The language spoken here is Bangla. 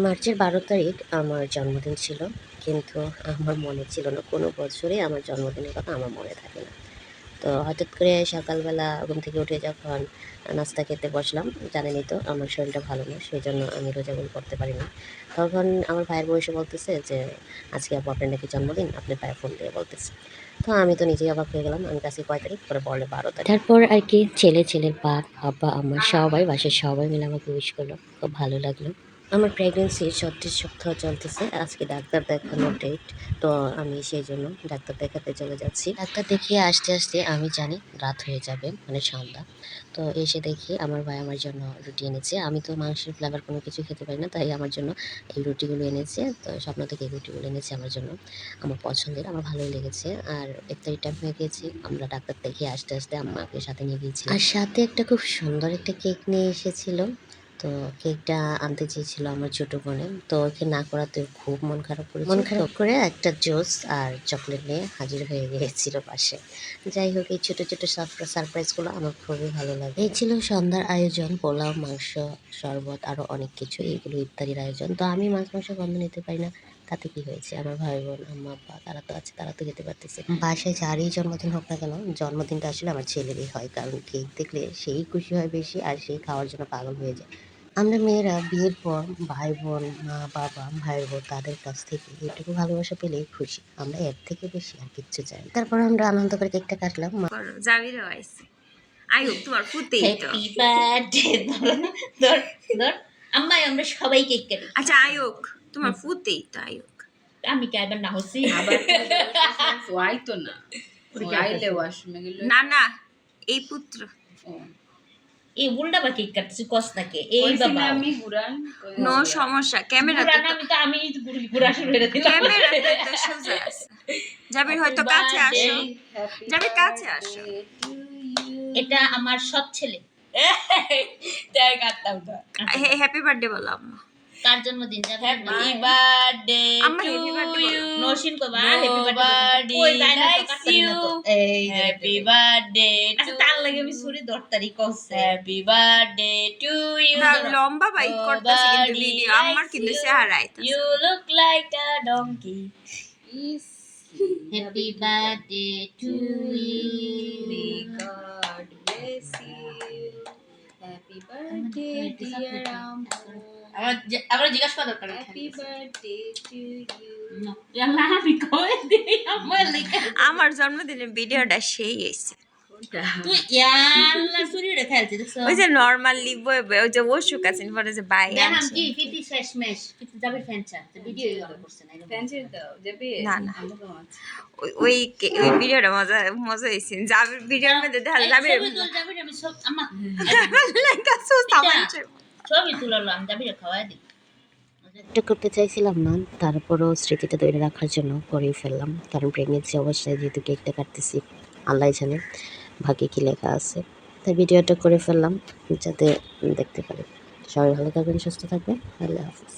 মার্চের 12 তারিখ আমার জন্মদিন ছিল, কিন্তু আমার মনে ছিল না। কোনো বছরই আমার জন্মদিনের কথা আমার মনে থাকে না। তো হঠাৎ করে সকালবেলা ঘুম থেকে উঠে যখন নাস্তা খেতে বসলাম, জানেনই তো আমার শরীরটা ভালো না, সেই জন্য আমি রোজাগুলো করতে পারি না। তখন আমার ভাইয়ের বউ এসে বলতেছে যে, আজকে আপু আপনার নাকি জন্মদিন, আপনার ভাইয়া ফোন দিয়ে বলতেছে। তো আমি তো নিজেই অবাক হয়ে গেলাম, আমি কাছে কয় তারিখ পরে বললে 12 তারিখ। তারপর আর কি ছেলের বাপ, আব্বা, আম্মা সবাই, বাসার সবাই মিলে আমাকে উইশ করলো, খুব ভালো লাগলো। আমার প্রেগনেন্সির 36 সপ্তাহ চলতেছে, আজকে ডাক্তার দেখানোর ডেট। তো আমি সেই জন্য ডাক্তার দেখাতে চলে যাচ্ছি। ডাক্তার দেখিয়ে আসতে আসতে আমি জানি রাত হয়ে যাবে, মানে সন্ধ্যা। তো এসে দেখি আমার ভাই আমার জন্য রুটি এনেছে। আমি তো মাংসের ফ্লেভার কোনো কিছু খেতে পারি না, তাই আমার জন্য এই রুটিগুলো এনেছে। তো স্বপ্ন থেকে এই রুটিগুলো এনেছে আমার জন্য, আমার পছন্দের, আমার ভালোই লেগেছে। আর ইফতারি টাইম হয়ে গিয়েছে, আমরা ডাক্তার দেখিয়ে আসতে আসতে আম্মাকে সাথে নিয়ে গিয়েছি। আর সাথে একটা খুব সুন্দর একটা কেক নিয়ে এসেছিল। তো কেকটা আনতে চেয়েছিল আমার ছোট বোনে, তো ওকে না করাতে খুব মন খারাপ করেছে। মন খারাপ করে একটা জুস আর চকলেট নিয়ে হাজির হয়ে গিয়েছিল পাশে। যাই হোক, এই ছোট ছোট সারপ্রাইজগুলো আমার খুবই ভালো লাগে। এই ছিল সন্ধ্যার আয়োজন, পোলাও, মাংস, শরবত, আরো অনেক কিছু। এইগুলো ইফতারির আয়োজন। তো আমি মাছ মাংস গন্ধ নিতে পারি না, তাতে কি হয়েছে? আমার ভাই বোন, আম্মা আব্বা তারা তো আছে, তারা তো খেতে পারতেছে। বাসায় যারই জন্মদিন হোক না কেন, জন্মদিনটা আসলে আমার ছেলেরই হয়, কারণ কেক দেখলে সেই খুশি হয় বেশি, আর সেই খাওয়ার জন্য পাগল হয়ে যায়। আমরা মেয়েরা বিয়ের পর ভাই বোন, মা বাবা, ভাইয়ের বউ তাদের কাছ থেকে এটুকু ভালোবাসা পেলেই খুশি। আমরা এর থেকে বেশি আর কিচ্ছু চাই না। তারপর আমরা আনন্দ করে কেকটা কাটলাম। জাবিরও আইছে। আয়ুব তোমার ফুতেই তো। হ্যাপি বার্থডে ধর ধর আম্মা, আমরা সবাই কেক কাটি। আচ্ছা আয়ুক, তোমার ফুতেই তো আয়ুক। আমি কি আবার না হচ্ছি? ওয়াই তো না, ওয়াইলে ওয়াশরুমে গেল না না, এই পুত্র। এই উল্টা বা কেক কাটছি কস নাকে? এই বাবা আমি গুড়ান নো সমস্যা, ক্যামেরা পুরান আমি তো আমি গুড়া শুরু করে দিলাম। ক্যামেরাতে তো সোজা আছে। জাবির হয়তো কাছে আসো, জাবির কাছে আসো। এটা আমার সৎ ছেলে। তাই কাটতাম না। হ্যাপি বার্থডে বলো আম্মা। কার জন্মদিন? হ্যাপি বার্থডে আম্মা হ্যাপি বার্থডে বলো। নরসিন কবা হ্যাপি বার্থডে। ওই যাই না তো কাটতাম না তো। এই হ্যাপি বার্থডে টু তার লাগে আমি সুরি দরতারি কইছে। Happy birthday to you. লম্বা বাইক করতেছে কিন্তু ভিডিও আমার কিন্তু চেহারা আইতাছে। You look like a donkey. Happy birthday to you. God bless you. Happy birthday dear Ambu. আমরা জিজ্ঞাসা করা দরকার। Happy birthday to you. আমার জন্মদিনের ভিডিওটা সেই হয়েছে। তুই ইয়াল্লা সুরি রে খেলছিস দেখছো? ওই যে নরমাল লিভ ওই যে অসুখ আছেন পরে যে বাই দেখাম কি ফিতি শেষ মেশ ফিতি যাবে ফ্যানচা ভিডিও ইউজ করছে না। Fancy দাও যাবে না না, আমরা আছে ওই ওই ভিডিওটা মজা মজা হয়েছে। যাবির ভিডিওর মধ্যে দেখা যাবে ছবি তুল যাবে আমি সব আম্মা লেখা সুস্তামান ছবি তুললাম যাবে খাওয়াই দি। এটা করতে চাইছিলাম না, তারপরও স্মৃতিটা ধরে রাখার জন্য করেই ফেললাম। কারণ প্রেগনেন্সি অবস্থায় যেহেতু কেকটা কাটতেছি, আল্লাহ জানে ভাগ্যে কি লেখা আছে, তাই ভিডিওটা করে ফেললাম যাতে দেখতে পারি। সবাই ভালো থাকবেন, সুস্থ থাকবেন। আল্লাহ হাফিজ।